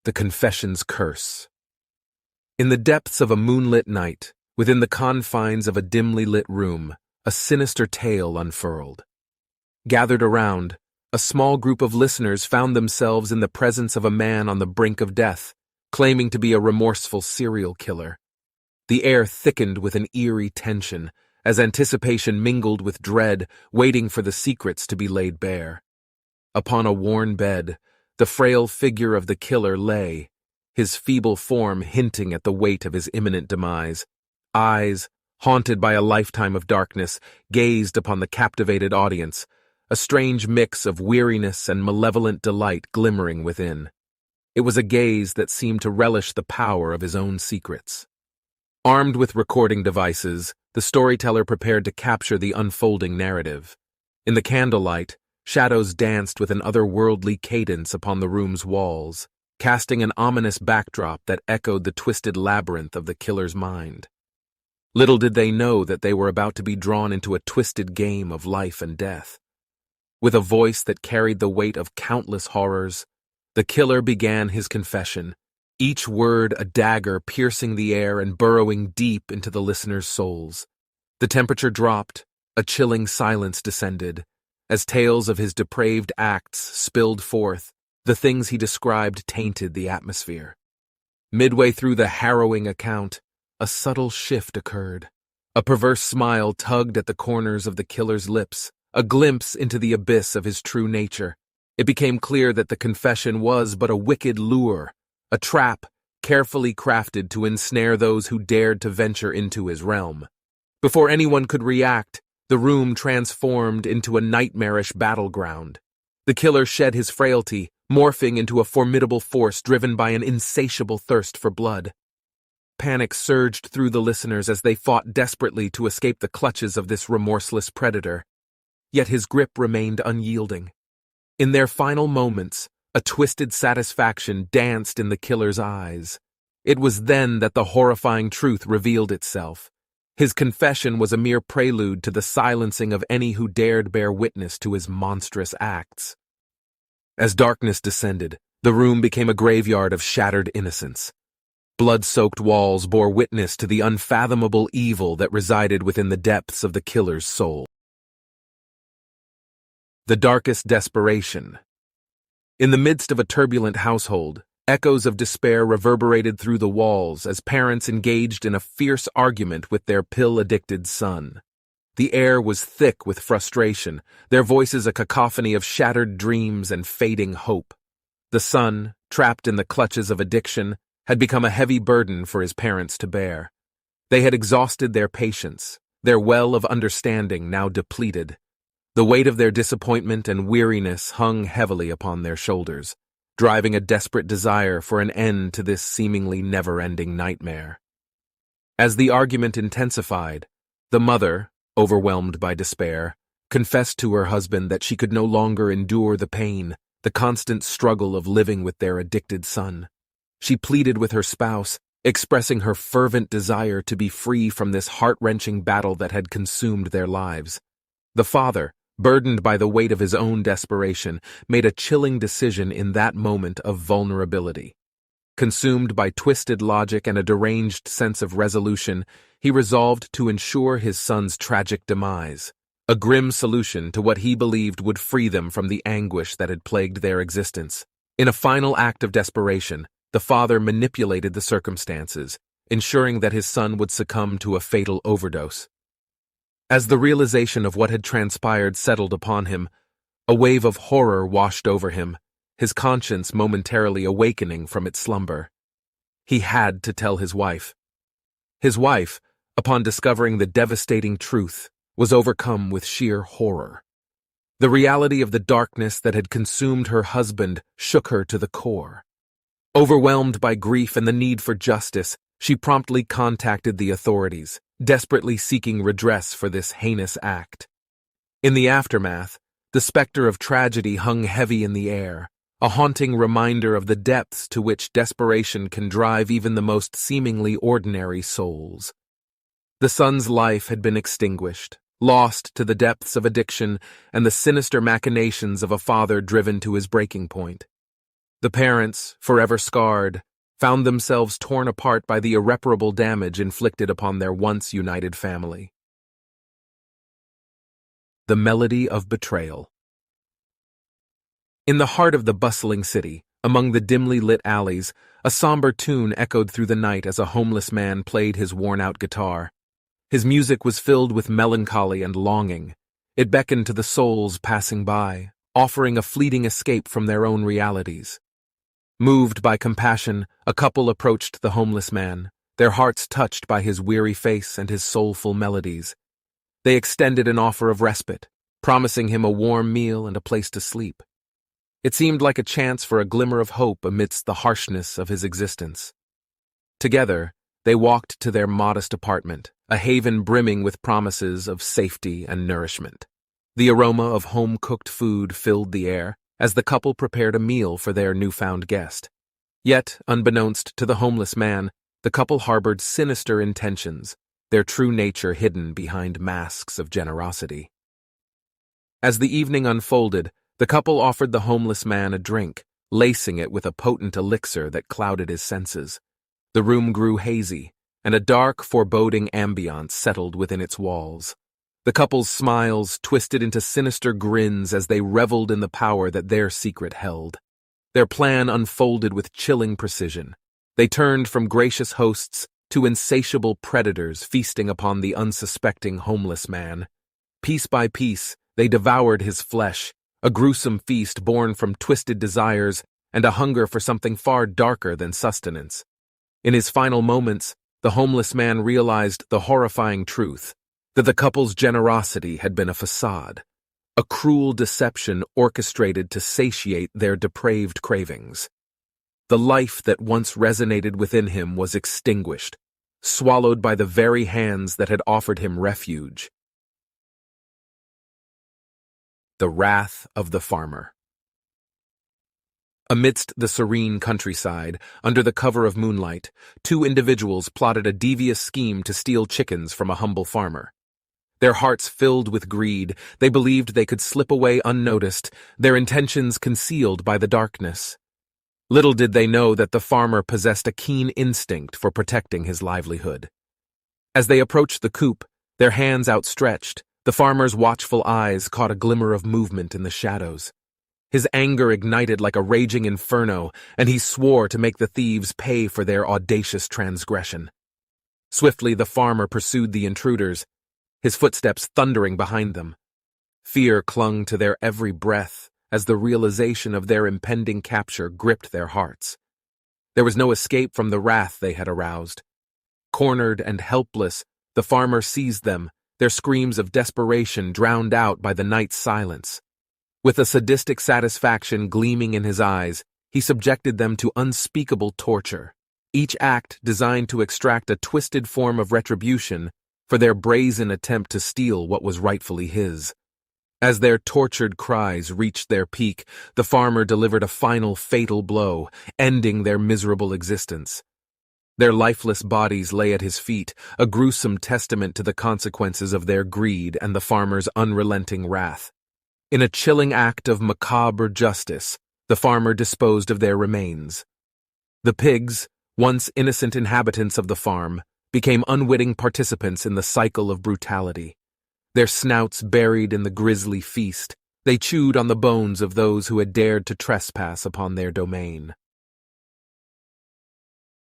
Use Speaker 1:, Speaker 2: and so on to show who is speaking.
Speaker 1: The Confession's Curse. In the depths of a moonlit night, within the confines of a dimly lit room, a sinister tale unfurled. Gathered around, a small group of listeners found themselves in the presence of a man on the brink of death, claiming to be a remorseful serial killer. The air thickened with an eerie tension, as anticipation mingled with dread, waiting for the secrets to be laid bare. Upon a worn bed, the frail figure of the killer lay, his feeble form hinting at the weight of his imminent demise. Eyes, haunted by a lifetime of darkness, gazed upon the captivated audience, a strange mix of weariness and malevolent delight glimmering within. It was a gaze that seemed to relish the power of his own secrets. Armed with recording devices, the storyteller prepared to capture the unfolding narrative. In the candlelight, shadows danced with an otherworldly cadence upon the room's walls, casting an ominous backdrop that echoed the twisted labyrinth of the killer's mind. Little did they know that they were about to be drawn into a twisted game of life and death. With a voice that carried the weight of countless horrors, the killer began his confession, each word a dagger piercing the air and burrowing deep into the listeners' souls. The temperature dropped, a chilling silence descended, as tales of his depraved acts spilled forth. The things he described tainted the atmosphere. Midway through the harrowing account, a subtle shift occurred. A perverse smile tugged at the corners of the killer's lips, a glimpse into the abyss of his true nature. It became clear that the confession was but a wicked lure, a trap carefully crafted to ensnare those who dared to venture into his realm. Before anyone could react, the room transformed into a nightmarish battleground. The killer shed his frailty, morphing into a formidable force driven by an insatiable thirst for blood. Panic surged through the listeners as they fought desperately to escape the clutches of this remorseless predator. Yet his grip remained unyielding. In their final moments, a twisted satisfaction danced in the killer's eyes. It was then that the horrifying truth revealed itself. His confession was a mere prelude to the silencing of any who dared bear witness to his monstrous acts. As darkness descended, the room became a graveyard of shattered innocence. Blood-soaked walls bore witness to the unfathomable evil that resided within the depths of the killer's soul. The Darkest Desperation. In the midst of a turbulent household, echoes of despair reverberated through the walls as parents engaged in a fierce argument with their pill-addicted son. The air was thick with frustration, their voices a cacophony of shattered dreams and fading hope. The son, trapped in the clutches of addiction, had become a heavy burden for his parents to bear. They had exhausted their patience, their well of understanding now depleted. The weight of their disappointment and weariness hung heavily upon their shoulders, driving a desperate desire for an end to this seemingly never-ending nightmare. As the argument intensified, the mother, overwhelmed by despair, confessed to her husband that she could no longer endure the pain, the constant struggle of living with their addicted son. She pleaded with her spouse, expressing her fervent desire to be free from this heart-wrenching battle that had consumed their lives. The father, burdened by the weight of his own desperation, made a chilling decision in that moment of vulnerability. Consumed by twisted logic and a deranged sense of resolution, he resolved to ensure his son's tragic demise, a grim solution to what he believed would free them from the anguish that had plagued their existence. In a final act of desperation, the father manipulated the circumstances, ensuring that his son would succumb to a fatal overdose. As the realization of what had transpired settled upon him, a wave of horror washed over him, his conscience momentarily awakening from its slumber. He had to tell his wife. His wife, upon discovering the devastating truth, was overcome with sheer horror. The reality of the darkness that had consumed her husband shook her to the core. Overwhelmed by grief and the need for justice, she promptly contacted the authorities, desperately seeking redress for this heinous act. In the aftermath, the specter of tragedy hung heavy in the air, a haunting reminder of the depths to which desperation can drive even the most seemingly ordinary souls. The son's life had been extinguished, lost to the depths of addiction and the sinister machinations of a father driven to his breaking point. The parents, forever scarred, found themselves torn apart by the irreparable damage inflicted upon their once united family. The Melody of Betrayal. In the heart of the bustling city, among the dimly lit alleys, a somber tune echoed through the night as a homeless man played his worn-out guitar. His music was filled with melancholy and longing. It beckoned to the souls passing by, offering a fleeting escape from their own realities. Moved by compassion, a couple approached the homeless man, their hearts touched by his weary face and his soulful melodies. They extended an offer of respite, promising him a warm meal and a place to sleep. It seemed like a chance for a glimmer of hope amidst the harshness of his existence. Together, they walked to their modest apartment, a haven brimming with promises of safety and nourishment. The aroma of home-cooked food filled the air as the couple prepared a meal for their newfound guest. Yet, unbeknownst to the homeless man, the couple harbored sinister intentions, their true nature hidden behind masks of generosity. As the evening unfolded, the couple offered the homeless man a drink, lacing it with a potent elixir that clouded his senses. The room grew hazy, and a dark, foreboding ambiance settled within its walls. The couple's smiles twisted into sinister grins as they reveled in the power that their secret held. Their plan unfolded with chilling precision. They turned from gracious hosts to insatiable predators feasting upon the unsuspecting homeless man. Piece by piece, they devoured his flesh, a gruesome feast born from twisted desires and a hunger for something far darker than sustenance. In his final moments, the homeless man realized the horrifying truth, that the couple's generosity had been a facade, a cruel deception orchestrated to satiate their depraved cravings. The life that once resonated within him was extinguished, swallowed by the very hands that had offered him refuge. The Wrath of the Farmer. Amidst the serene countryside, under the cover of moonlight, two individuals plotted a devious scheme to steal chickens from a humble farmer. Their hearts filled with greed, they believed they could slip away unnoticed, their intentions concealed by the darkness. Little did they know that the farmer possessed a keen instinct for protecting his livelihood. As they approached the coop, their hands outstretched, the farmer's watchful eyes caught a glimmer of movement in the shadows. His anger ignited like a raging inferno, and he swore to make the thieves pay for their audacious transgression. Swiftly the farmer pursued the intruders, his footsteps thundering behind them. Fear clung to their every breath as the realization of their impending capture gripped their hearts. There was no escape from the wrath they had aroused. Cornered and helpless, the farmer seized them, their screams of desperation drowned out by the night's silence. With a sadistic satisfaction gleaming in his eyes, he subjected them to unspeakable torture, each act designed to extract a twisted form of retribution for their brazen attempt to steal what was rightfully his. As their tortured cries reached their peak, the farmer delivered a final fatal blow, ending their miserable existence. Their lifeless bodies lay at his feet, a gruesome testament to the consequences of their greed and the farmer's unrelenting wrath. In a chilling act of macabre justice, the farmer disposed of their remains. The pigs, once innocent inhabitants of the farm, became unwitting participants in the cycle of brutality. Their snouts buried in the grisly feast, they chewed on the bones of those who had dared to trespass upon their domain.